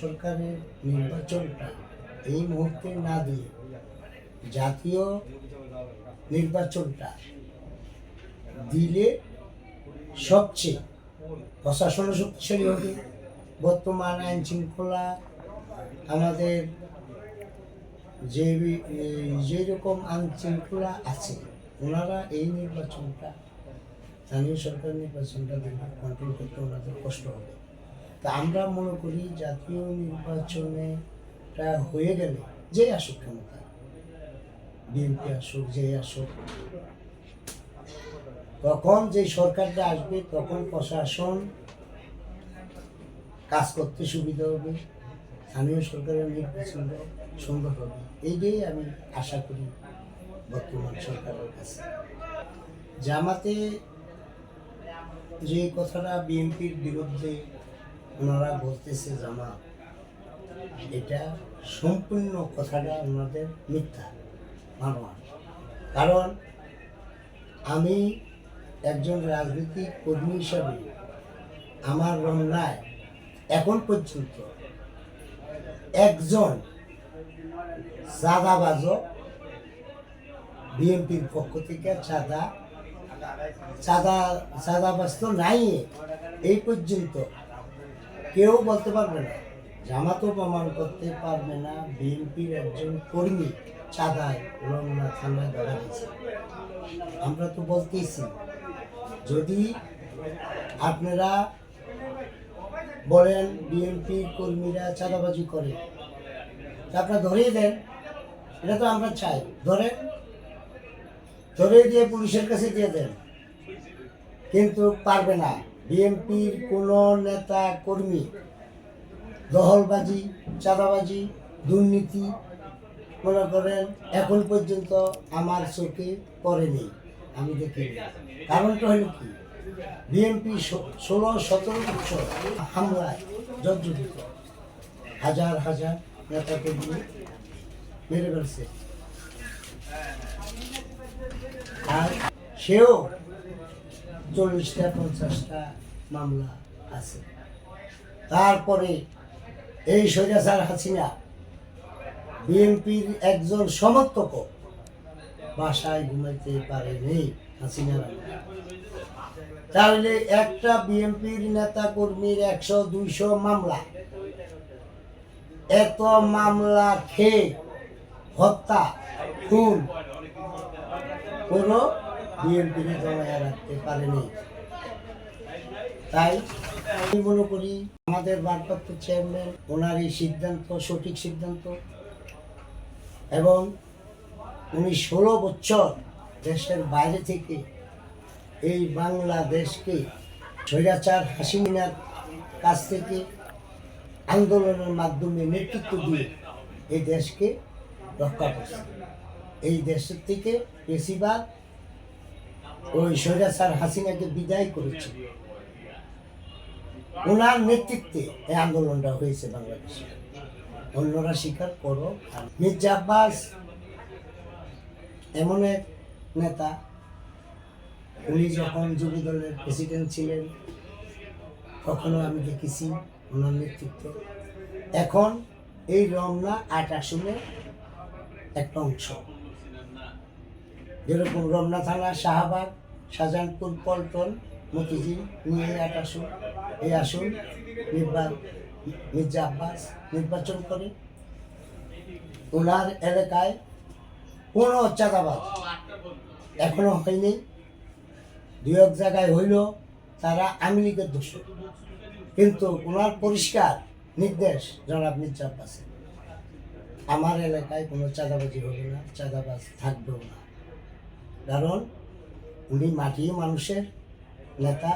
সরকারের নির্বাচনটা এই মুহূর্তে না দিয়ে জাতীয় নির্বাচনটা দিলে সবচেয়ে প্রশাসন শক্তিশালী হবে। বর্তমান আইন শৃঙ্খলা আমাদের যেরকম আইন শৃঙ্খলা আছে, ওনারা এই নির্বাচনটা স্থানীয় সরকার নির্বাচনটা কন্ট্রোল করতে ওনাদের কষ্ট হবে। তা আমরা মনে করি জাতীয় নির্বাচনেটা হয়ে গেলে যে আসুক ক্ষমতা, বিএনপি আসুক, যে আসুক, তখন যে সরকারটা আসবে তখন প্রশাসন কাজ করতে সুবিধা হবে, স্থানীয় সরকারের নির্বাচন সুন্দর হবে। এইটাই আমি আশা করি বর্তমান সরকারের কাছে। জামাতে যে কথাটা বিএনপির বিরুদ্ধে ওনারা বলতেছে, জামাত, এটা সম্পূর্ণ কথাটা ওনাদের মিথ্যা মানবার। কারণ আমি একজন রাজনৈতিক কর্মী হিসাবে আমার রমনায় এখন পর্যন্ত একজন চাঁদাবাজ বিএনপির পক্ষ থেকে চাঁদাবাজ তো নাই, এই পর্যন্ত কেউ বলতে পারবে না, জামাতও প্রমাণ করতে পারবে না বিএনপির একজন কর্মী চাঁদায় রমনা থানায় ধরা গেছে। আমরা তো বলতেছি, যদি আপনারা বলেন বিএনপির কর্মীরা চাঁদাবাজি করে, আপনারা ধরেই দেন, এটা তো আমরা চাই, ধরে দিয়ে পুলিশের কাছে দিয়ে দেন। কিন্তু পারবে না, বিএনপির কোনো নেতা কর্মী দখলবাজি, চাঁদাবাজি, দুর্নীতি মনে করেন এখন পর্যন্ত আমার চোখে পড়েনি, আমি দেখি। কারণটা হলো কি, বিএনপি 16-17 বছর হামলায় জর্জরিত, হাজার হাজার নেতা কর্মী মেরে ফেলছে, আর সেও 40-50টা মামলা আছে। তারপরে এই স্বৈরাচার হাসিনা বিএনপির একজন সমর্থক বাসায় ঘুমাইতে পারেনি হাসিনা। তাহলে একটা বিএনপির নেতা কর্মীর 100-200 মামলা, এত মামলা খেয়ে হত্যা, খুন কোনো বিএনপির জমায় রাখতে পারেনি। তাই আমি মনে করি আমাদের ভারপ্রাপ্ত চেয়ারম্যান ওনার এই সিদ্ধান্ত সঠিক সিদ্ধান্ত, এবং উনি 16 বছর দেশের বাইরে থেকে এই বাংলাদেশকে স্বৈরাচার হাসিনার কাছ থেকে আন্দোলনের মাধ্যমে নেতৃত্ব দিয়ে এই দেশকে রক্ষা করছে। এই দেশের থেকে বেশিরভাগ ওই স্বৈরাচার হাসিনাকে বিদায় করেছে, ওনার নেতৃত্বে এই আন্দোলনটা হয়েছে বাংলাদেশে। অন্যরা স্বীকার করো। মির্জা আব্বাস এমন এক নেতা, উনি যখন যুব দলের প্রেসিডেন্ট ছিলেন তখনও আমি দেখেছি ওনার নেতৃত্ব। এখন এই রমনা 8 আসনের একটা অংশ, যেরকম রমনা থানা, শাহবাগ, শাহজাহানপুর, পল্টন, মতিঝিল নিয়ে 8 আসন, এই আসন মির্জা আব্বাস নির্বাচন করে। ওনার এলাকায় কোনো চাঁদাবাজ এখনো হয়নি, 2-1 জায়গায় হইল, তারা আওয়ামী লীগের দোষ। কিন্তু ওনার পরিষ্কার নির্দেশ জনাব মির্জা আব্বাসের, আমার এলাকায় কোনো চাঁদাবাজি হবে না, চাঁদাবাজ থাকবেও না। কারণ উনি মাটি মানুষের নেতা,